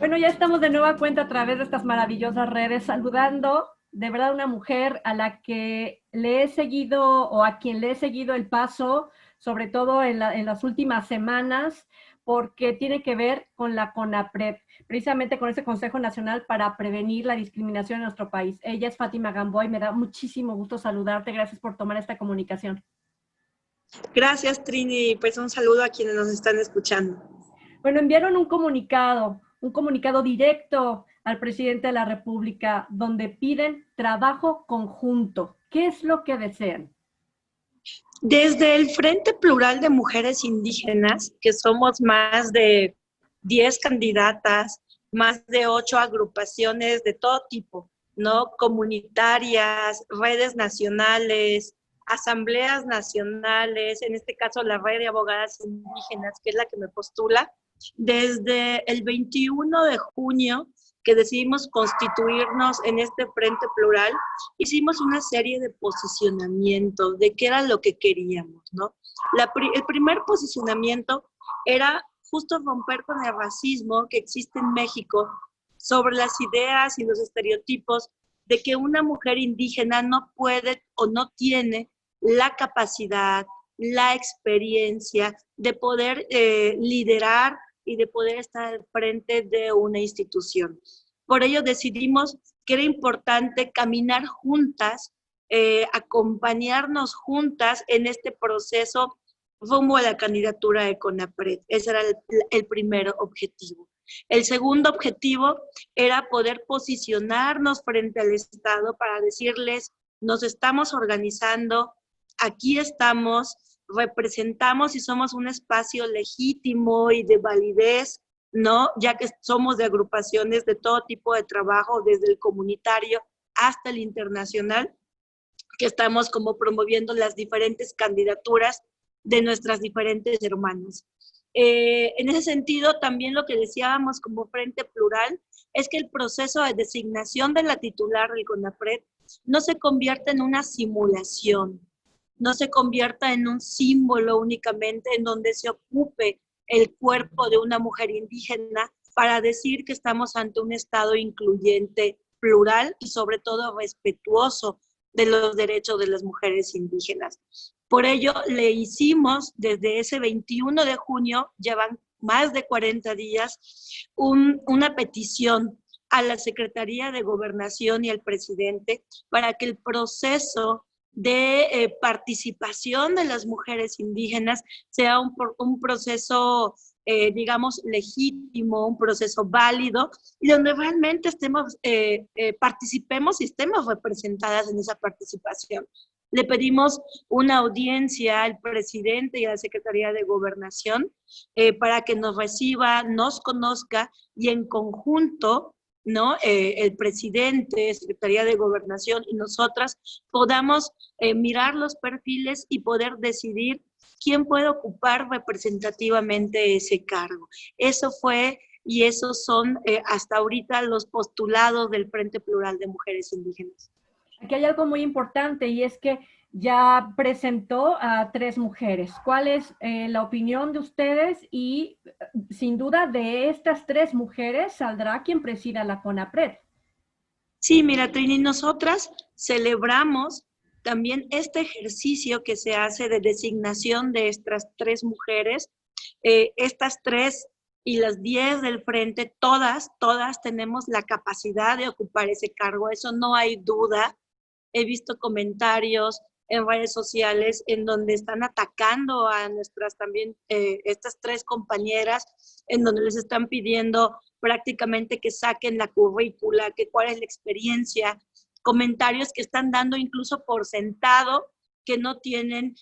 Bueno, ya estamos de nueva cuenta a través de estas maravillosas redes, saludando de verdad a una mujer a la que le he seguido o a quien le he seguido el paso, sobre todo en las últimas semanas, porque tiene que ver con la CONAPRED, precisamente con ese Consejo Nacional para Prevenir la Discriminación en nuestro país. Ella es Fátima Gamboa y me da muchísimo gusto saludarte. Gracias por tomar esta comunicación. Gracias, Trini. Pues un saludo a quienes nos están escuchando. Bueno, enviaron un comunicado directo al presidente de la República donde piden trabajo conjunto. ¿Qué es lo que desean? Desde el Frente Plural de Mujeres Indígenas, que somos más de 10 candidatas, más de 8 agrupaciones de todo tipo, ¿no? Comunitarias, redes nacionales, asambleas nacionales, en este caso la Red de Abogadas Indígenas, que es la que me postula, desde el 21 de junio que decidimos constituirnos en este Frente Plural, hicimos una serie de posicionamientos de qué era lo que queríamos, ¿no? El primer posicionamiento era justo romper con el racismo que existe en México sobre las ideas y los estereotipos de que una mujer indígena no puede o no tiene la capacidad, la experiencia de poder liderar y de poder estar al frente de una institución. Por ello decidimos que era importante caminar juntas, acompañarnos juntas en este proceso rumbo a la candidatura de CONAPRED. Ese era el primer objetivo. El segundo objetivo era poder posicionarnos frente al Estado para decirles, nos estamos organizando, aquí estamos, representamos y somos un espacio legítimo y de validez, ¿no? Ya que somos de agrupaciones de todo tipo de trabajo, desde el comunitario hasta el internacional, que estamos como promoviendo las diferentes candidaturas de nuestras diferentes hermanas. En ese sentido, también lo que decíamos como Frente Plural es que el proceso de designación de la titular del CONAPRED no se convierta en una simulación, no se convierta en un símbolo únicamente en donde se ocupe el cuerpo de una mujer indígena para decir que estamos ante un Estado incluyente, plural y sobre todo respetuoso de los derechos de las mujeres indígenas. Por ello, le hicimos desde ese 21 de junio, llevan más de 40 días, una petición a la Secretaría de Gobernación y al presidente para que el proceso de participación de las mujeres indígenas sea un proceso, digamos, legítimo, un proceso válido, y donde realmente participemos y estemos representadas en esa participación. Le pedimos una audiencia al presidente y a la Secretaría de Gobernación para que nos reciba, nos conozca y en conjunto, ¿no? El presidente, Secretaría de Gobernación y nosotras podamos mirar los perfiles y poder decidir quién puede ocupar representativamente ese cargo. Eso fue y esos son hasta ahorita los postulados del Frente Plural de Mujeres Indígenas. Aquí hay algo muy importante y es que ya presentó a 3 mujeres. ¿Cuál es la opinión de ustedes? Y sin duda de estas 3 mujeres saldrá quien presida la CONAPRED. Sí, mira, Trini, nosotras celebramos también este ejercicio que se hace de designación de estas 3 mujeres. Estas 3 y las 10 del frente, todas tenemos la capacidad de ocupar ese cargo, eso no hay duda. He visto comentarios en redes sociales en donde están atacando a nuestras también, estas 3 compañeras, en donde les están pidiendo prácticamente que saquen la currícula, que cuál es la experiencia, comentarios que están dando incluso por sentado que no tienen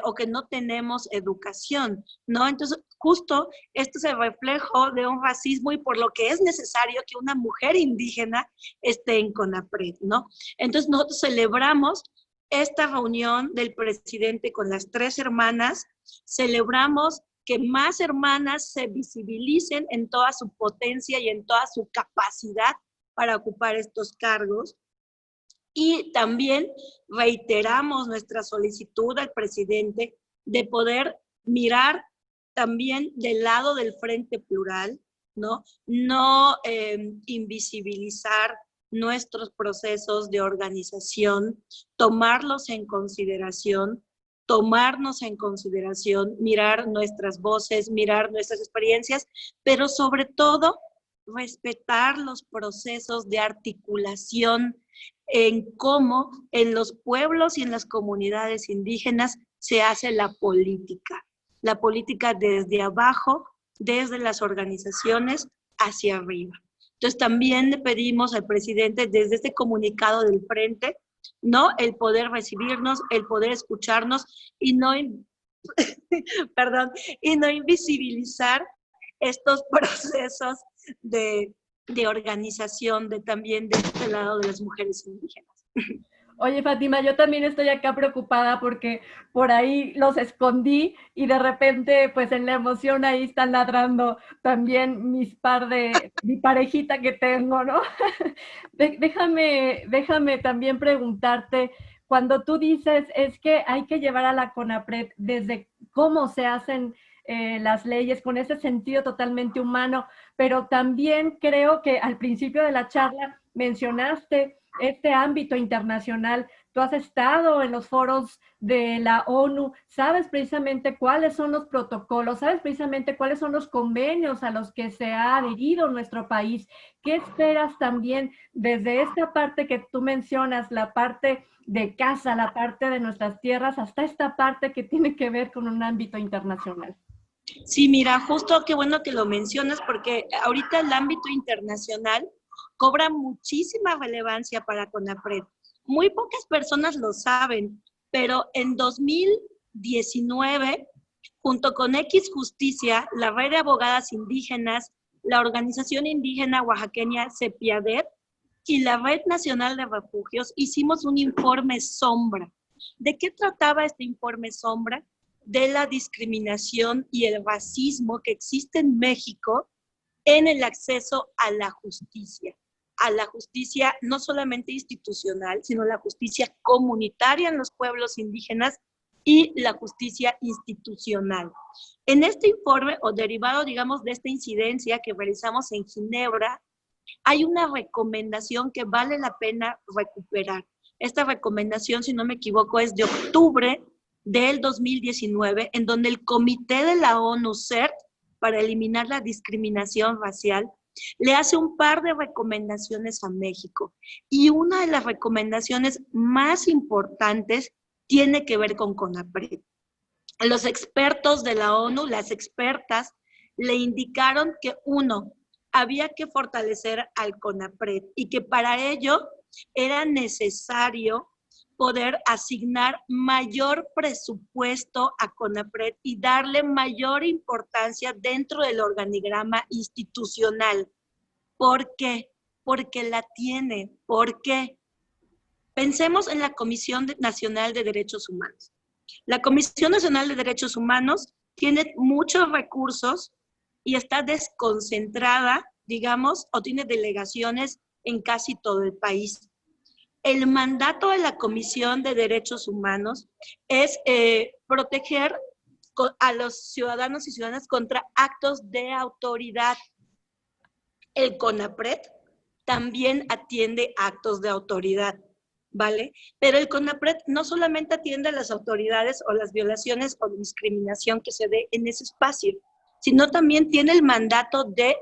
o que no tenemos educación, ¿no? Entonces, justo esto es el reflejo de un racismo y por lo que es necesario que una mujer indígena esté en CONAPRED, ¿no? Entonces, nosotros celebramos esta reunión del presidente con las 3 hermanas, celebramos que más hermanas se visibilicen en toda su potencia y en toda su capacidad para ocupar estos cargos. Y también reiteramos nuestra solicitud al presidente de poder mirar también del lado del Frente Plural, ¿no? No invisibilizar nuestros procesos de organización, tomarlos en consideración, tomarnos en consideración, mirar nuestras voces, mirar nuestras experiencias, pero sobre todo respetar los procesos de articulación en cómo en los pueblos y en las comunidades indígenas se hace la política desde abajo, desde las organizaciones hacia arriba. Entonces también le pedimos al presidente desde este comunicado del frente, ¿no? El poder recibirnos, el poder escucharnos y no, perdón, y no invisibilizar estos procesos de organización también de este lado de las mujeres indígenas. Oye, Fátima, yo también estoy acá preocupada porque por ahí los escondí y de repente, pues en la emoción ahí están ladrando también mi parejita que tengo, ¿no? Déjame también preguntarte, cuando tú dices es que hay que llevar a la CONAPRED desde cómo se hacen las leyes, con ese sentido totalmente humano, pero también creo que al principio de la charla mencionaste este ámbito internacional. Tú has estado en los foros de la ONU, sabes precisamente cuáles son los protocolos, sabes precisamente cuáles son los convenios a los que se ha adherido nuestro país. ¿Qué esperas también desde esta parte que tú mencionas, la parte de casa, la parte de nuestras tierras, hasta esta parte que tiene que ver con un ámbito internacional? Sí, mira, justo qué bueno que lo mencionas porque ahorita el ámbito internacional cobra muchísima relevancia para CONAPRED. Muy pocas personas lo saben, pero en 2019, junto con X Justicia, la Red de Abogadas Indígenas, la Organización Indígena Oaxaqueña CEPIADER y la Red Nacional de Refugios, hicimos un informe sombra. ¿De qué trataba este informe sombra? De la discriminación y el racismo que existe en México en el acceso a la justicia no solamente institucional, sino la justicia comunitaria en los pueblos indígenas y la justicia institucional. En este informe, o derivado, digamos, de esta incidencia que realizamos en Ginebra, hay una recomendación que vale la pena recuperar. Esta recomendación, si no me equivoco, es de octubre del 2019, en donde el Comité de la ONU CERT para eliminar la discriminación racial le hace un par de recomendaciones a México. Y una de las recomendaciones más importantes tiene que ver con CONAPRED. Los expertos de la ONU, las expertas, le indicaron que había que fortalecer al CONAPRED y que para ello era necesario poder asignar mayor presupuesto a CONAPRED y darle mayor importancia dentro del organigrama institucional. ¿Por qué? Porque la tiene. ¿Por qué? Pensemos en la Comisión Nacional de Derechos Humanos. La Comisión Nacional de Derechos Humanos tiene muchos recursos y está desconcentrada, digamos, o tiene delegaciones en casi todo el país. El mandato de la Comisión de Derechos Humanos es proteger a los ciudadanos y ciudadanas contra actos de autoridad. El CONAPRED también atiende actos de autoridad, ¿vale? Pero el CONAPRED no solamente atiende a las autoridades o las violaciones o discriminación que se dé en ese espacio, sino también tiene el mandato de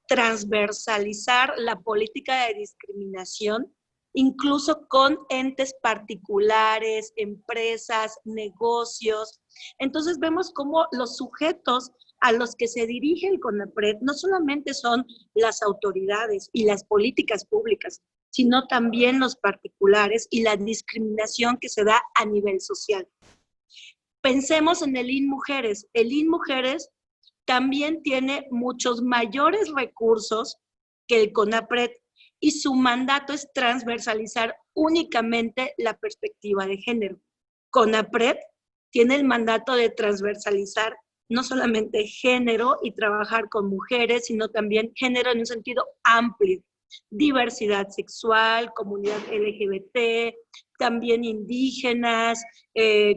transversalizar la política de discriminación, incluso con entes particulares, empresas, negocios. Entonces vemos cómo los sujetos a los que se dirige el CONAPRED no solamente son las autoridades y las políticas públicas, sino también los particulares y la discriminación que se da a nivel social. Pensemos en el INMujeres. El INMujeres también tiene muchos mayores recursos que el CONAPRED y su mandato es transversalizar únicamente la perspectiva de género. CONAPRED tiene el mandato de transversalizar no solamente género y trabajar con mujeres, sino también género en un sentido amplio. Diversidad sexual, comunidad LGBT, también indígenas,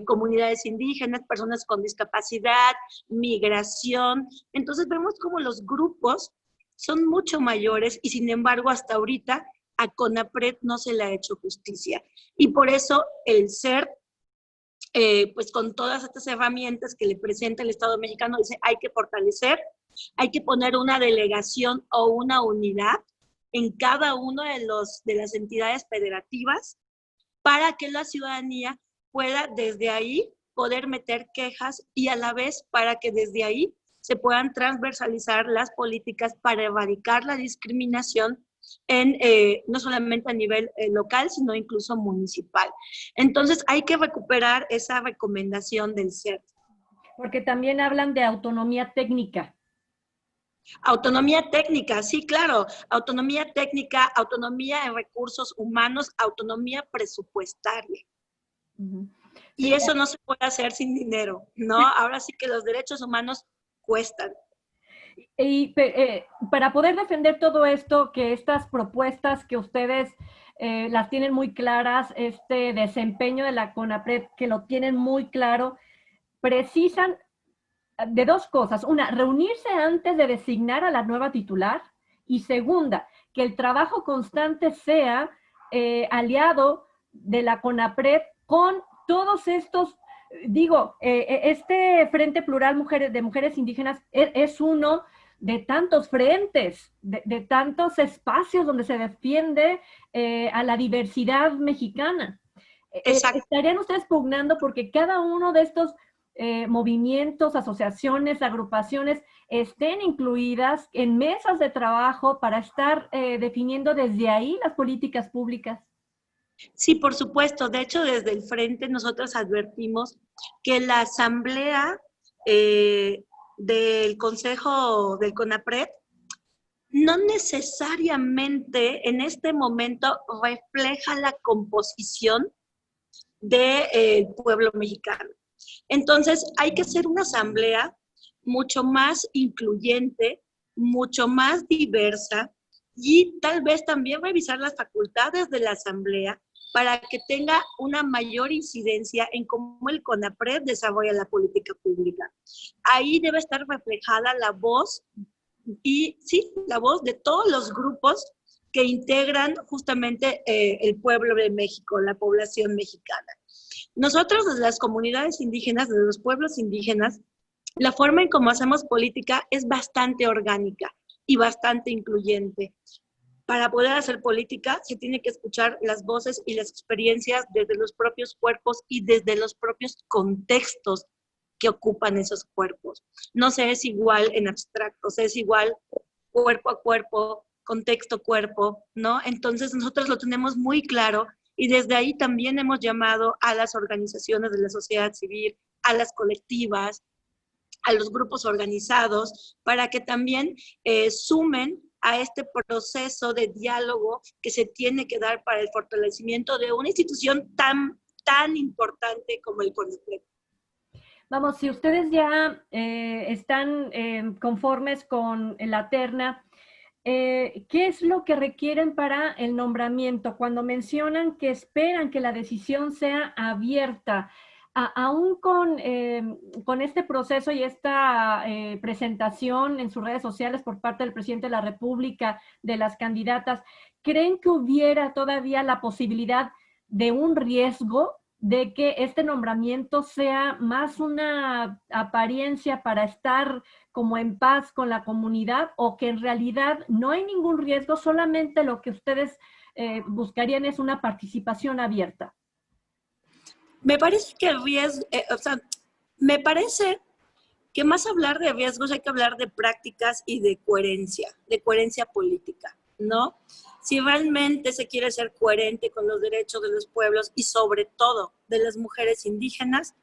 comunidades indígenas, personas con discapacidad, migración. Entonces vemos como los grupos son mucho mayores y sin embargo hasta ahorita a CONAPRED no se le ha hecho justicia. Y por eso el CERT, pues con todas estas herramientas que le presenta el Estado mexicano, dice hay que fortalecer, hay que poner una delegación o una unidad en cada uno de las entidades federativas para que la ciudadanía pueda desde ahí poder meter quejas y a la vez para que desde ahí se puedan transversalizar las políticas para erradicar la discriminación en, no solamente a nivel local, sino incluso municipal. Entonces hay que recuperar esa recomendación del CERT. Porque también hablan de autonomía técnica. Autonomía técnica, sí, claro. Autonomía técnica, autonomía en recursos humanos, autonomía presupuestaria. Uh-huh. Y eso no se puede hacer sin dinero, ¿no? Ahora sí que los derechos humanos cuestan. Y para poder defender todo esto, que estas propuestas que ustedes las tienen muy claras, este desempeño de la CONAPRED que lo tienen muy claro, precisan de dos cosas. Una, reunirse antes de designar a la nueva titular, y segunda, que el trabajo constante sea aliado de la CONAPRED con todos estos, digo, este Frente Plural de Mujeres Indígenas es uno de tantos frentes, de tantos espacios donde se defiende a la diversidad mexicana. ¿Estarían ustedes pugnando porque cada uno de estos movimientos, asociaciones, agrupaciones estén incluidas en mesas de trabajo para estar definiendo desde ahí las políticas públicas? Sí, por supuesto. De hecho, desde el Frente nosotros advertimos que la asamblea del Consejo del CONAPRED no necesariamente en este momento refleja la composición del pueblo mexicano. Entonces, hay que hacer una asamblea mucho más incluyente, mucho más diversa y tal vez también revisar las facultades de la asamblea para que tenga una mayor incidencia en cómo el CONAPRED desarrolla la política pública. Ahí debe estar reflejada la voz y sí, la voz de todos los grupos que integran justamente el pueblo de México, la población mexicana. Nosotros, desde las comunidades indígenas, desde los pueblos indígenas, la forma en cómo hacemos política es bastante orgánica y bastante incluyente. Para poder hacer política se tiene que escuchar las voces y las experiencias desde los propios cuerpos y desde los propios contextos que ocupan esos cuerpos. No se es igual en abstracto, se es igual cuerpo a cuerpo, contexto cuerpo, ¿no? Entonces nosotros lo tenemos muy claro y desde ahí también hemos llamado a las organizaciones de la sociedad civil, a las colectivas, a los grupos organizados, para que también sumen a este proceso de diálogo que se tiene que dar para el fortalecimiento de una institución tan importante como el CONAPRED. Vamos, si ustedes ya están conformes con la terna, ¿qué es lo que requieren para el nombramiento? Cuando mencionan que esperan que la decisión sea abierta, aún con este proceso y esta presentación en sus redes sociales por parte del presidente de la República, de las candidatas, ¿creen que hubiera todavía la posibilidad de un riesgo de que este nombramiento sea más una apariencia para estar como en paz con la comunidad, o que en realidad no hay ningún riesgo, solamente lo que ustedes buscarían es una participación abierta? Me parece que el riesgo, me parece que más hablar de riesgos hay que hablar de prácticas y de coherencia política, ¿no? Si realmente se quiere ser coherente con los derechos de los pueblos y sobre todo de las mujeres indígenas,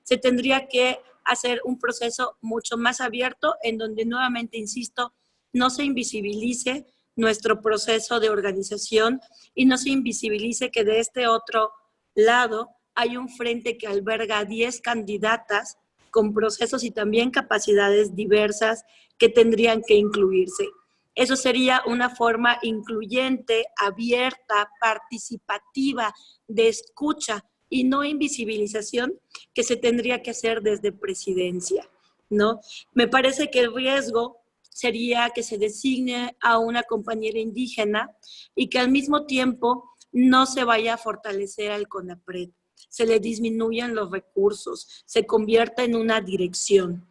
se tendría que hacer un proceso mucho más abierto en donde nuevamente, insisto, no se invisibilice nuestro proceso de organización y no se invisibilice que de este otro lado hay un frente que alberga 10 candidatas con procesos y también capacidades diversas que tendrían que incluirse. Eso sería una forma incluyente, abierta, participativa, de escucha y no invisibilización que se tendría que hacer desde presidencia, ¿no? Me parece que el riesgo sería que se designe a una compañera indígena y que al mismo tiempo no se vaya a fortalecer al CONAPRED, se le disminuyan los recursos, se convierta en una dirección.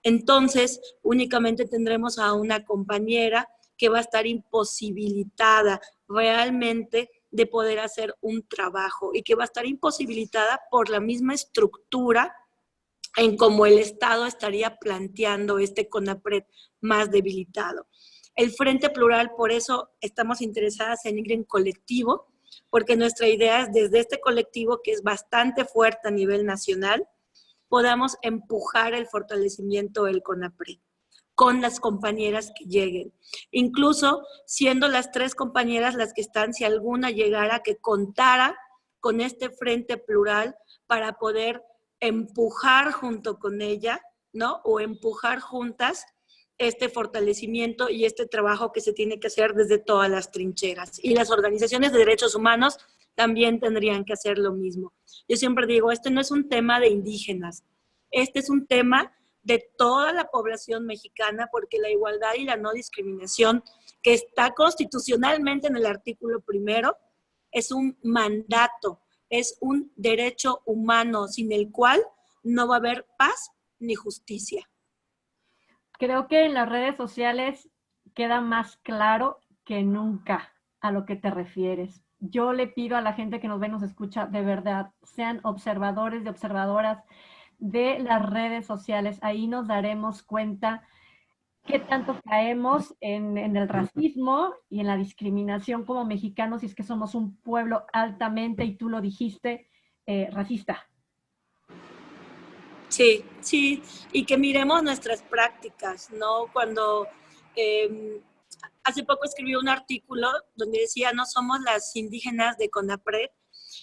Entonces, únicamente tendremos a una compañera que va a estar imposibilitada realmente de poder hacer un trabajo y que va a estar imposibilitada por la misma estructura en cómo el Estado estaría planteando este CONAPRED más debilitado. El Frente Plural, por eso estamos interesadas en ir en colectivo, porque nuestra idea es desde este colectivo, que es bastante fuerte a nivel nacional, podamos empujar el fortalecimiento del CONAPRED con las compañeras que lleguen. Incluso siendo las 3 compañeras las que están, si alguna llegara que contara con este Frente Plural para poder empujar junto con ella, ¿no? O empujar juntas este fortalecimiento y este trabajo que se tiene que hacer desde todas las trincheras. Y las organizaciones de derechos humanos también tendrían que hacer lo mismo. Yo siempre digo, este no es un tema de indígenas, este es un tema de toda la población mexicana, porque la igualdad y la no discriminación, que está constitucionalmente en el artículo 1, es un mandato, es un derecho humano sin el cual no va a haber paz ni justicia. Creo que en las redes sociales queda más claro que nunca a lo que te refieres. Yo le pido a la gente que nos ve y nos escucha, de verdad, sean observadores y observadoras de las redes sociales. Ahí nos daremos cuenta qué tanto caemos en el racismo y en la discriminación como mexicanos, y es que somos un pueblo altamente, y tú lo dijiste, racista. Sí, sí, y que miremos nuestras prácticas, ¿no? Cuando hace poco escribí un artículo donde decía, no somos las indígenas de CONAPRED,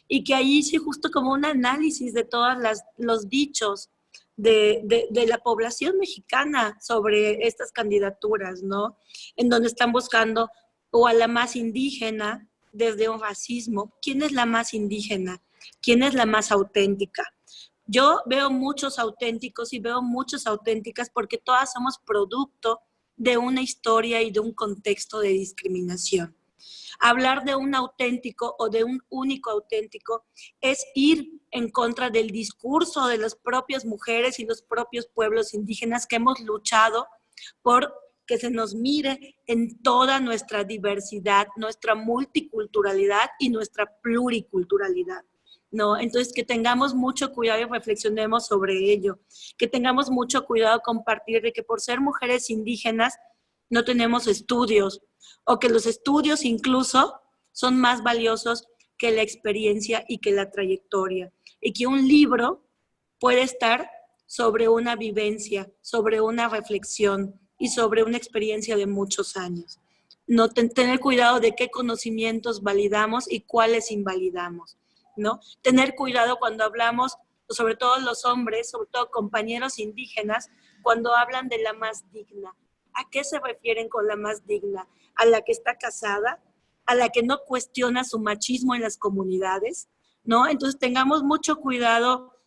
y que ahí hice justo como un análisis de todos los dichos de la población mexicana sobre estas candidaturas, ¿no? En donde están buscando o a la más indígena desde un racismo. ¿Quién es la más indígena? ¿Quién es la más auténtica? Yo veo muchos auténticos y veo muchas auténticas porque todas somos producto de una historia y de un contexto de discriminación. Hablar de un auténtico o de un único auténtico es ir en contra del discurso de las propias mujeres y los propios pueblos indígenas que hemos luchado por que se nos mire en toda nuestra diversidad, nuestra multiculturalidad y nuestra pluriculturalidad, ¿no? Entonces, que tengamos mucho cuidado y reflexionemos sobre ello, que tengamos mucho cuidado compartir de que por ser mujeres indígenas no tenemos estudios, o que los estudios incluso son más valiosos que la experiencia y que la trayectoria, y que un libro puede estar sobre una vivencia, sobre una reflexión y sobre una experiencia de muchos años. No tener cuidado de qué conocimientos validamos y cuáles invalidamos, ¿no? Tener cuidado cuando hablamos, sobre todo los hombres, sobre todo compañeros indígenas, cuando hablan de la más digna. ¿A qué se refieren con la más digna? ¿A la que está casada? ¿A la que no cuestiona su machismo en las comunidades? ¿No? Entonces tengamos mucho cuidado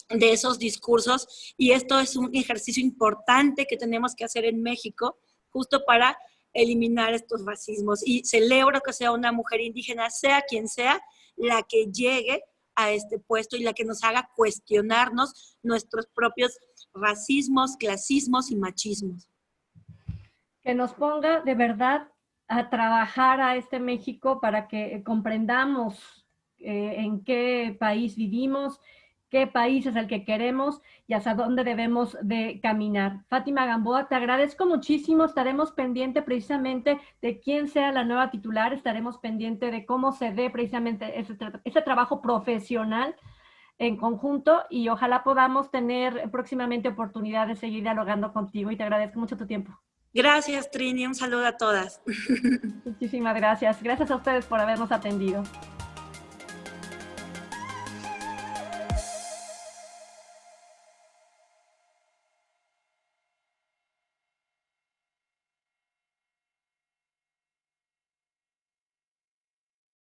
de esos discursos, y esto es un ejercicio importante que tenemos que hacer en México justo para eliminar estos racismos, y celebro que sea una mujer indígena, sea quien sea, la que llegue a este puesto y la que nos haga cuestionarnos nuestros propios racismos, clasismos y machismos. Que nos ponga de verdad a trabajar a este México para que comprendamos en qué país vivimos, qué país es el que queremos y hacia dónde debemos de caminar. Fátima Gamboa, te agradezco muchísimo. Estaremos pendiente precisamente de quién sea la nueva titular, estaremos pendiente de cómo se dé precisamente ese trabajo profesional en conjunto, y ojalá podamos tener próximamente oportunidad de seguir dialogando contigo, y te agradezco mucho tu tiempo. Gracias, Trini. Un saludo a todas. Muchísimas gracias. Gracias a ustedes por habernos atendido.